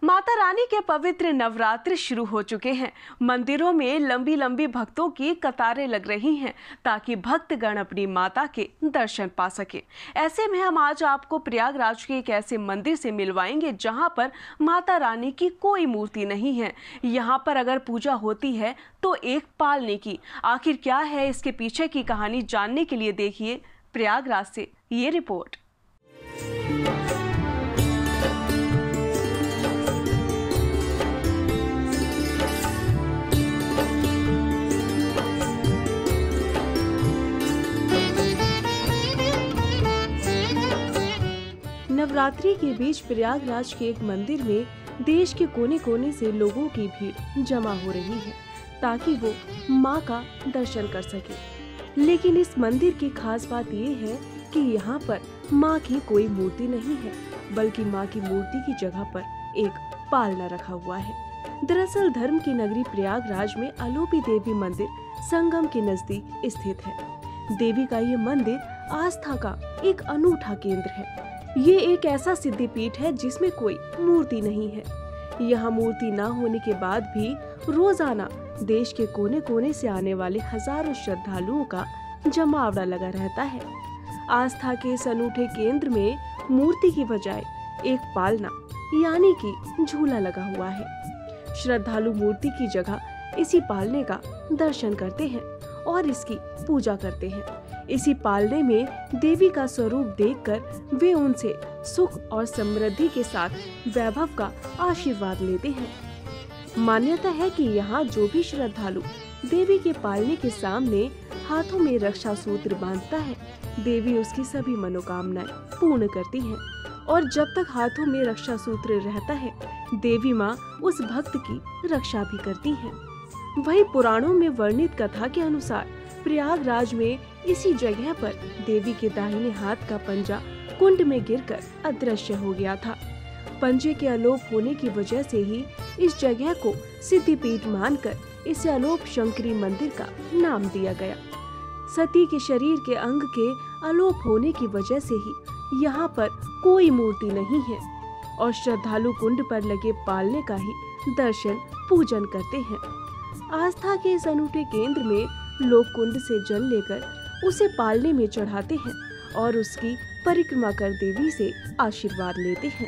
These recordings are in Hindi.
माता रानी के पवित्र नवरात्र शुरू हो चुके हैं। मंदिरों में लंबी लंबी भक्तों की कतारें लग रही हैं ताकि भक्तगण अपनी माता के दर्शन पा सके। ऐसे में हम आज आपको प्रयागराज के एक ऐसे मंदिर से मिलवाएंगे जहां पर माता रानी की कोई मूर्ति नहीं है। यहां पर अगर पूजा होती है तो एक पालने की। आखिर क्या है इसके पीछे की कहानी, जानने के लिए देखिए प्रयागराज से ये रिपोर्ट। नवरात्रि के बीच प्रयागराज के एक मंदिर में देश के कोने कोने से लोगों की भीड़ जमा हो रही है ताकि वो मां का दर्शन कर सके। लेकिन इस मंदिर की खास बात ये है कि यहाँ पर मां की कोई मूर्ति नहीं है, बल्कि मां की मूर्ति की जगह पर एक पालना रखा हुआ है। दरअसल धर्म की नगरी प्रयागराज में अलोपी देवी मंदिर संगम के नजदीक स्थित है। देवी का ये मंदिर आस्था का एक अनूठा केंद्र है। ये एक ऐसा सिद्धिपीठ है जिसमें कोई मूर्ति नहीं है। यहाँ मूर्ति न होने के बाद भी रोजाना देश के कोने कोने से आने वाले हजारों श्रद्धालुओं का जमावड़ा लगा रहता है। आस्था के इस अनूठे केंद्र में मूर्ति की बजाय एक पालना यानी कि झूला लगा हुआ है। श्रद्धालु मूर्ति की जगह इसी पालने का दर्शन करते हैं और इसकी पूजा करते हैं। इसी पालने में देवी का स्वरूप देखकर वे उनसे सुख और समृद्धि के साथ वैभव का आशीर्वाद लेते हैं। मान्यता है कि यहाँ जो भी श्रद्धालु देवी के पालने के सामने हाथों में रक्षा सूत्र बांधता है, देवी उसकी सभी मनोकामनाएं पूर्ण करती हैं। और जब तक हाथों में रक्षा सूत्र रहता है, देवी माँ उस भक्त की रक्षा भी करती हैं। वही पुराणों में वर्णित कथा के अनुसार प्रयागराज में इसी जगह पर देवी के दाहिने हाथ का पंजा कुंड में गिरकर अदृश्य हो गया था। पंजे के अलोप होने की वजह से ही इस जगह को सिद्धिपीठ मानकर इसे अलोप शंकरी मंदिर का नाम दिया गया। सती के शरीर के अंग के अलोप होने की वजह से ही यहाँ पर कोई मूर्ति नहीं है और श्रद्धालु कुंड पर लगे पालने का ही दर्शन पूजन करते हैं। आस्था के इस अनूठे केंद्र में लोग कुंड से जल लेकर उसे पालने में चढ़ाते हैं और उसकी परिक्रमा कर देवी से आशीर्वाद लेते हैं।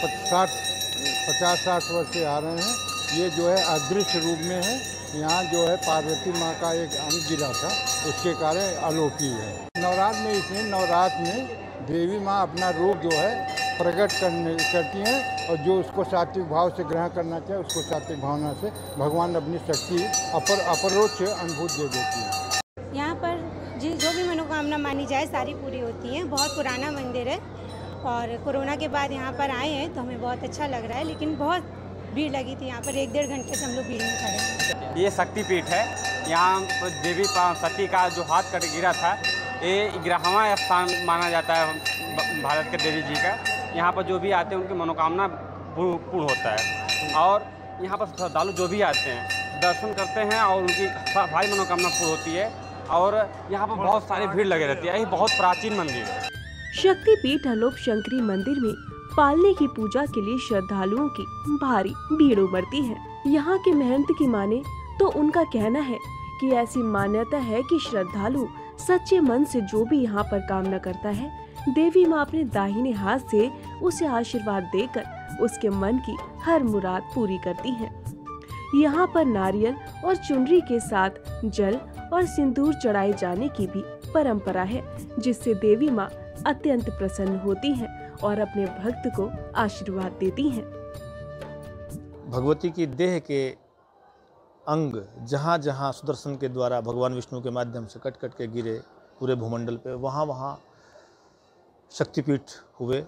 50-60 वर्ष से आ रहे हैं। ये जो है अदृश्य रूप में है। यहाँ जो है पार्वती माँ का एक अंग गिरा था, उसके कारण अलौकिक है। नवरात्र में देवी माँ अपना रूप जो है प्रकट करती हैं और जो उसको सात्विक भाव से ग्रहण करना चाहिए उसको सात्विक भावना से भगवान अपनी शक्ति अपरोक्ष अनुभूत दे देती है। यहाँ पर जो भी मनोकामना मानी जाए सारी पूरी होती है। बहुत पुराना मंदिर है और कोरोना के बाद यहाँ पर आए हैं तो हमें बहुत अच्छा लग रहा है, लेकिन बहुत भीड़ लगी थी। यहाँ पर 1-1.5 घंटे से हम लोग भीड़ में खड़े हैं। ये शक्तिपीठ है। यहाँ देवी सती का जो हाथ कट गिरा था, ये 11वां स्थान माना जाता है भारत के देवी जी का। यहाँ पर जो भी आते हैं उनकी मनोकामना पूर्ण होता है और यहाँ पर श्रद्धालु जो भी आते हैं दर्शन करते हैं और उनकी सारी मनोकामना पूर्ण होती है और यहाँ पर बहुत सारी भीड़ लगे रहती है। ये बहुत प्राचीन मंदिर है। शक्तिपीठ अलोप शंकरी मंदिर में पालने की पूजा के लिए श्रद्धालुओं की भारी भीड़ उमड़ती है। यहाँ के महंत की माने तो उनका कहना है कि ऐसी मान्यता है कि श्रद्धालु सच्चे मन से जो भी यहाँ पर कामना करता है, देवी माँ अपने दाहिने हाथ से उसे आशीर्वाद देकर उसके मन की हर मुराद पूरी करती हैं। यहाँ पर नारियल और चुनरी के साथ जल और सिंदूर चढ़ाए जाने की भी परंपरा है, जिससे देवी माँ अत्यंत प्रसन्न होती हैं और अपने भक्त को आशीर्वाद देती हैं। भगवती की देह के अंग जहाँ जहाँ सुदर्शन के द्वारा भगवान विष्णु के माध्यम से कट कट के गिरे पूरे भूमंडल पे, वहाँ वहाँ शक्तिपीठ हुए।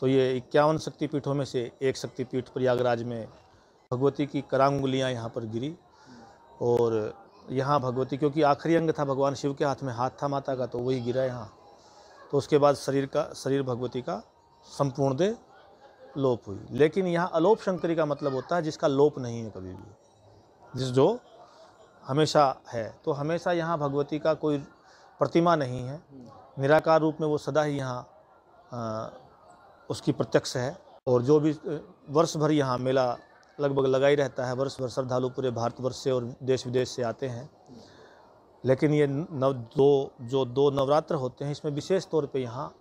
तो ये 51 शक्तिपीठों में से एक शक्तिपीठ प्रयागराज में भगवती की करांगुलियाँ यहाँ पर गिरी और यहाँ भगवती, क्योंकि आखिरी अंग था भगवान शिव के हाथ में हाथ था माता का, तो वही गिरा यहाँ। तो उसके बाद शरीर भगवती का संपूर्ण देह लोप हुई। लेकिन यहाँ अलोप शंकरी का मतलब होता है जिसका लोप नहीं है कभी भी, जो हमेशा है। तो हमेशा यहाँ भगवती का कोई प्रतिमा नहीं है, निराकार रूप में वो सदा ही यहाँ उसकी प्रत्यक्ष है। और जो भी वर्ष भर यहाँ मेला लगभग लगा ही रहता है। वर्ष भर श्रद्धालु पूरे भारतवर्ष से और देश विदेश से आते हैं। लेकिन ये दो नवरात्र होते हैं, इसमें विशेष तौर पे यहाँ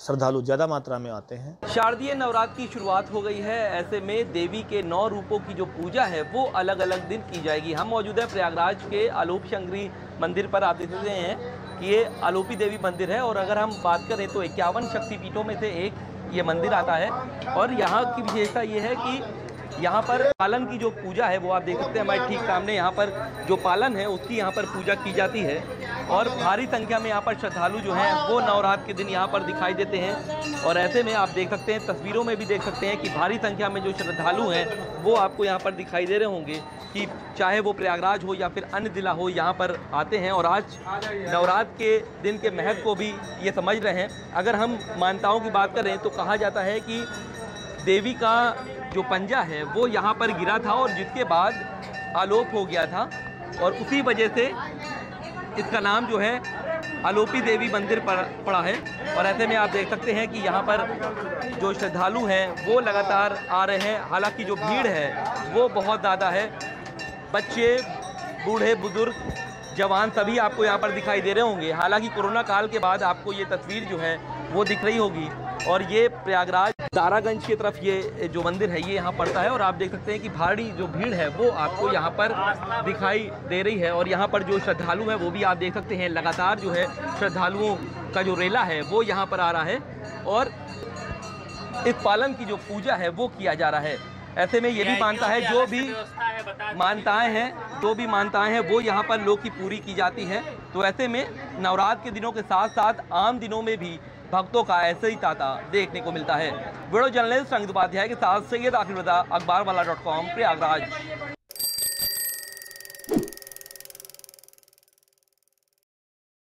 श्रद्धालु ज़्यादा मात्रा में आते हैं। शारदीय नवरात्र की शुरुआत हो गई है। ऐसे में देवी के 9 रूपों की जो पूजा है वो अलग अलग दिन की जाएगी। हम मौजूद हैं प्रयागराज के आलोपी शंकरी मंदिर पर। आप देख सकते हैं कि ये आलोपी देवी मंदिर है और अगर हम बात करें तो 51 शक्तिपीठों में से एक ये मंदिर आता है। और यहाँ की विशेषता ये है कि यहाँ पर पालन की जो पूजा है वो आप देख सकते हैं हमारे ठीक सामने। यहाँ पर जो पालन है उसकी यहाँ पर पूजा की जाती है और भारी संख्या में यहाँ पर श्रद्धालु जो हैं वो नवरात्र के दिन यहाँ पर दिखाई देते हैं। और ऐसे में आप देख सकते हैं, तस्वीरों में भी देख सकते हैं कि भारी संख्या में जो श्रद्धालु हैं वो आपको यहाँ पर दिखाई दे रहे होंगे कि चाहे वो प्रयागराज हो या फिर अन्य जिला हो, यहाँ पर आते हैं और आज नवरात्र के दिन के महत्व को भी ये समझ रहे हैं। अगर हम मान्यताओं की बात करें तो कहा जाता है कि देवी का जो पंजा है वो यहाँ पर गिरा था और जिसके बाद आलोप हो गया था और उसी वजह से इसका नाम जो है आलोपी देवी मंदिर पड़ा है। और ऐसे में आप देख सकते हैं कि यहाँ पर जो श्रद्धालु हैं वो लगातार आ रहे हैं। हालांकि जो भीड़ है वो बहुत ज़्यादा है। बच्चे, बूढ़े, बुजुर्ग, जवान सभी आपको यहाँ पर दिखाई दे रहे होंगे। हालांकि कोरोना काल के बाद आपको ये तस्वीर जो है वो दिख रही होगी। और ये प्रयागराज दारागंज की तरफ ये जो मंदिर है ये यहाँ पड़ता है और आप देख सकते हैं कि भारी जो भीड़ है वो आपको यहाँ पर दिखाई दे रही है। और यहाँ पर जो श्रद्धालु हैं वो भी आप देख सकते हैं लगातार जो है श्रद्धालुओं का जो रेला है वो यहाँ पर आ रहा है और इस पालन की जो पूजा है वो किया जा रहा है। ऐसे में ये भी मानता है जो भी मानताएं हैं वो यहाँ पर लोग की पूरी की जाती है। तो ऐसे में नवरात्र के दिनों के साथ साथ आम दिनों में भी भक्तों का ऐसे ही तांता देखने को मिलता है। वीडियो जर्नलिस्ट संगीत उपाध्याय के साथ सैयद आखिर रजा, अखबारवाला.com, प्रयागराज।